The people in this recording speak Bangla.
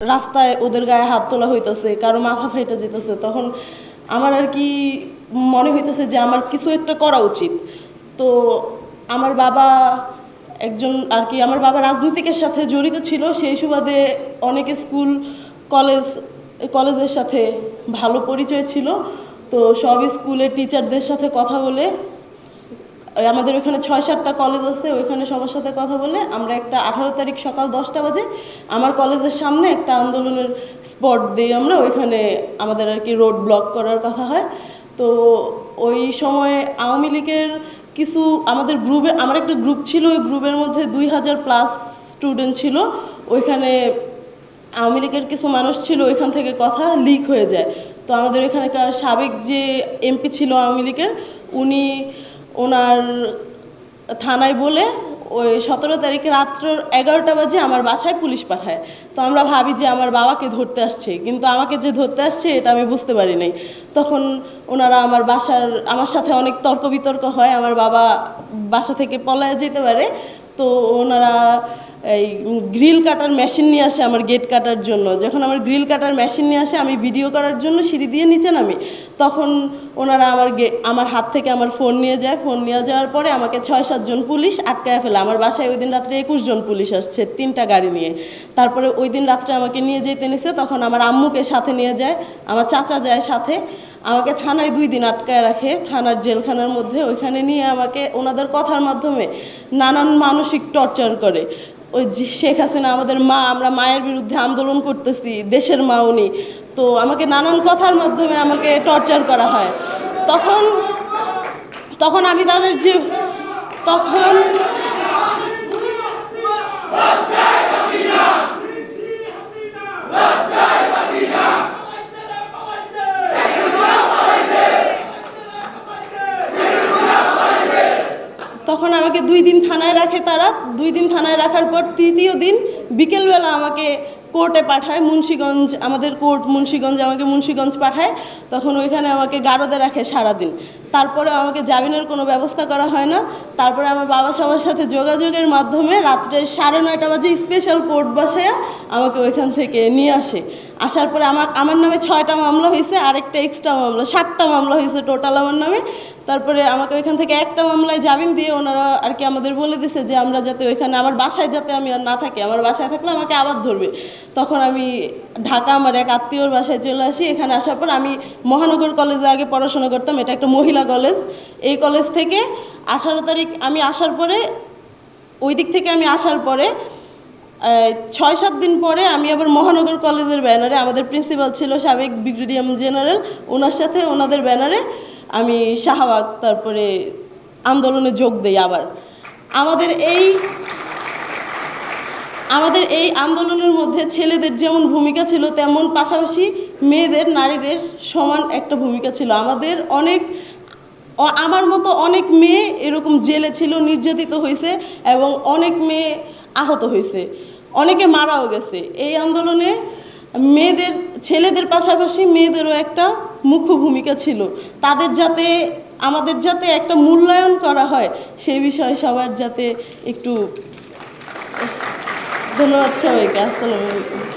রাস্তায় ওদের গায়ে হাত তোলা হইতেছে, কারো মাথা ফাইটা যেতেছে, তখন আমার আর কি মনে হইতেছে যে আমার কিছু একটা করা উচিত। তো আমার বাবা একজন আর কি, আমার বাবা রাজনীতিকের সাথে জড়িত ছিল, সেই সুবাদে অনেক স্কুল কলেজের সাথে ভালো পরিচয় ছিল। তো সব স্কুলের টিচারদের সাথে কথা বলে, আমাদের ওইখানে 6-7টা কলেজ আছে, ওইখানে সবার সাথে কথা বলে আমরা একটা 18 তারিখ সকাল 10টা বাজে আমার কলেজের সামনে একটা আন্দোলনের স্পট দিই আমরা, ওইখানে আমাদের আর কি রোড ব্লক করার কথা হয়। তো ওই সময় আওয়ামী লীগের কিছু আমাদের গ্রুপে, আমার একটা গ্রুপ ছিল, ওই গ্রুপের মধ্যে 2000+ স্টুডেন্ট ছিল। ওইখানে আওয়ামী লীগের কিছু মানুষ ছিল, ওইখান থেকে কথা লিক হয়ে যায়। তো আমাদের এখানকার সাবেক যে এমপি ছিল আওয়ামী লীগের, উনি ওনার থানায় বলে ওই 17 তারিখে রাত্র 11টা বাজে আমার বাসায় পুলিশ পাঠায়। তো আমরা ভাবি যে আমার বাবাকে ধরতে আসছে, কিন্তু আমাকে যে ধরতে আসছে এটা আমি বুঝতে পারি নাই। তখন ওনারা আমার সাথে অনেক তর্ক বিতর্ক হয়, আমার বাবা বাসা থেকে পলায়ে যেতে পারে। তো ওনারা এই গ্রিল কাটার মেশিন নিয়ে আসে আমার গেট কাটার জন্য। যখন আমার গ্রিল কাটার মেশিন নিয়ে আসে, আমি ভিডিও করার জন্য সিঁড়ি দিয়ে নিচে নামি, তখন ওনারা আমার হাত থেকে আমার ফোন নিয়ে যায়। ফোন নিয়ে যাওয়ার পরে আমাকে 6-7 জন পুলিশ আটকায় ফেলে। আমার বাসায় ওই দিন রাত্রে 21 জন পুলিশ আসছে 3টা গাড়ি নিয়ে। তারপরে ওই দিন রাত্রে আমাকে নিয়ে যেতে নিছে, তখন আমার আম্মুকে সাথে নিয়ে যায়, আমার চাচা যায় সাথে। আমাকে থানায় 2 দিন আটকায় রাখে, থানার জেলখানার মধ্যে। ওইখানে নিয়ে আমাকে ওনাদের কথার মাধ্যমে নানান মানসিক টর্চার করে। ওই শেখ হাসিনা আমাদের মা, আমরা মায়ের বিরুদ্ধে আন্দোলন করতেছি, দেশের মা উনি। তো আমাকে নানান কথার মাধ্যমে আমাকে টর্চার করা হয়। তখন আমি তাদের যে তখন তখন আমাকে 2 দিন থানায় রাখে তারা। 2 দিন থানায় রাখার পর 3য় দিন বিকেলবেলা আমাকে কোর্টে পাঠায়, মুন্সিগঞ্জ, আমাদের কোর্ট মুন্সিগঞ্জ, আমাকে মুন্সিগঞ্জ পাঠায়। তখন ওইখানে আমাকে গারদে রাখে সারাদিন। তারপরে আমাকে জামিনের কোনো ব্যবস্থা করা হয় না। তারপরে আমার বাবা সবার সাথে যোগাযোগের মাধ্যমে রাত্রে 9:30 বাজে স্পেশাল কোর্ট বসায় আমাকে ওইখান থেকে নিয়ে আসে। আসার পরে আমার নামে 6টা মামলা হয়েছে, আরেকটা এক্সট্রা মামলা, 7টা মামলা হয়েছে টোটাল আমার নামে। তারপরে আমাকে ওইখান থেকে একটা মামলায় জামিন দিয়ে ওনারা আর কি আমাদের বলে দিছে যে আমরা যাতে ওইখানে আমার বাসায় যাতে আমি আর না থাকি, আমার বাসায় থাকলে আমাকে আবার ধরবে। তখন আমি ঢাকা আমার এক আত্মীয়র বাসায় চলে আসি। এখানে আসার পর আমি মহানগর কলেজে আগে পড়াশোনা করতাম, এটা একটা মহিলা কলেজ। এই কলেজ থেকে 18 তারিখ আমি আসার পরে, ওই দিক থেকে আমি আসার পরে 6-7 দিন পরে আমি আবার মহানগর কলেজের ব্যানারে, আমাদের প্রিন্সিপাল ছিল সাবেক ব্রিগেডিয়ার জেনারেল, ওনার সাথে ওনাদের ব্যানারে আমি শাহবাগ তারপরে আন্দোলনে যোগ দেই। আবার আমাদের এই আন্দোলনের মধ্যে ছেলেদের যেমন ভূমিকা ছিল, তেমন পাশাপাশি মেয়েদের, নারীদের সমান একটা ভূমিকা ছিল। আমার মতো অনেক মেয়ে এরকম জেলে ছিল, নির্যাতিত হয়েছে, এবং অনেক মেয়ে আহত হয়েছে, অনেকে মারাও গেছে। এই আন্দোলনে ছেলেদের পাশাপাশি মেয়েদেরও একটা মুখ্য ভূমিকা ছিল। আমাদের যাতে একটা মূল্যায়ন করা হয়, সেই বিষয়ে সবার যাতে একটু। ধন্যবাদ সবাইকে। আসসালামু আলাইকুম।